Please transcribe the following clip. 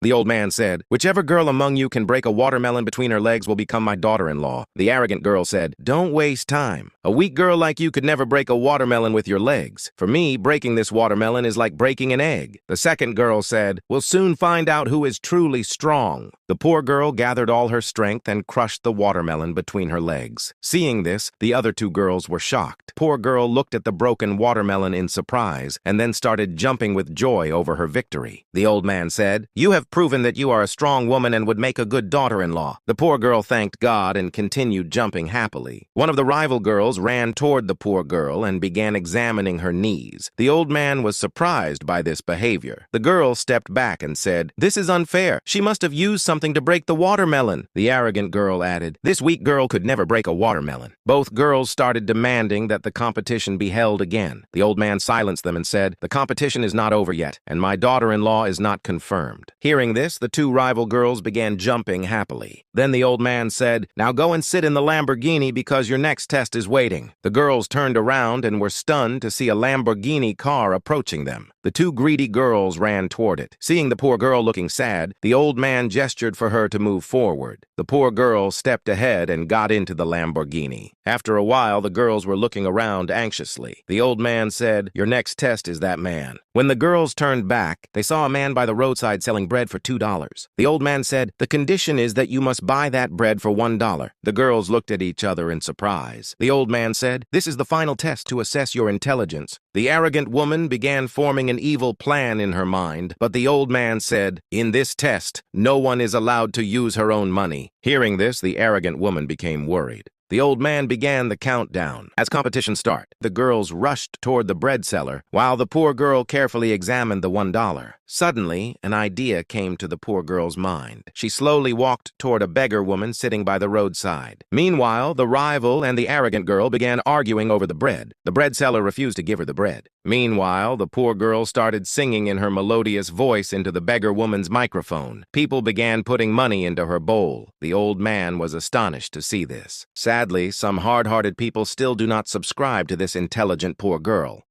The old man said, "Whichever girl among you can break a watermelon between her legs will become my daughter-in-law." The arrogant girl said, "Don't waste time. A weak girl like you could never break a watermelon with your legs. For me, breaking this watermelon is like breaking an egg." The second girl said, "We'll soon find out who is truly strong." The poor girl gathered all her strength and crushed the watermelon between her legs. Seeing this, the other two girls were shocked. Poor girl looked at the broken watermelon in surprise and then started jumping with joy over her victory. The old man said, "You have proven that you are a strong woman and would make a good daughter-in-law." The poor girl thanked God and continued jumping happily. One of the rival girls ran toward the poor girl and began examining her knees. The old man was surprised by this behavior. The girl stepped back and said, "This is unfair. She must have used something to break the watermelon." The arrogant girl added, "This weak girl could never break a watermelon." Both girls started demanding that the competition be held again. The old man silenced them and said, "The competition is not over yet, and my daughter-in-law is not confirmed." Hearing this, the two rival girls began jumping happily. Then the old man said, "Now go and sit in the Lamborghini because your next test is waiting." The girls turned around and were stunned to see a Lamborghini car approaching them. The two greedy girls ran toward it. Seeing the poor girl looking sad, the old man gestured for her to move forward. The poor girl stepped ahead and got into the Lamborghini. After a while, the girls were looking around anxiously. The old man said, "Your next test is that man." When the girls turned back, they saw a man by the roadside selling bread for $2. The old man said, "The condition is that you must buy that bread for $1. The girls looked at each other in surprise. The old man said, "This is the final test to assess your intelligence." The arrogant woman began forming an evil plan in her mind, but the old man said, "In this test, no one is allowed to use her own money." Hearing this, the arrogant woman became worried. The old man began the countdown. As competition started, the girls rushed toward the bread seller, while the poor girl carefully examined the $1. Suddenly, an idea came to the poor girl's mind. She slowly walked toward a beggar woman sitting by the roadside. Meanwhile, the rival and the arrogant girl began arguing over the bread. The bread seller refused to give her the bread. Meanwhile, the poor girl started singing in her melodious voice into the beggar woman's microphone. People began putting money into her bowl. The old man was astonished to see this. Sadly, some hard-hearted people still do not subscribe to this intelligent poor girl.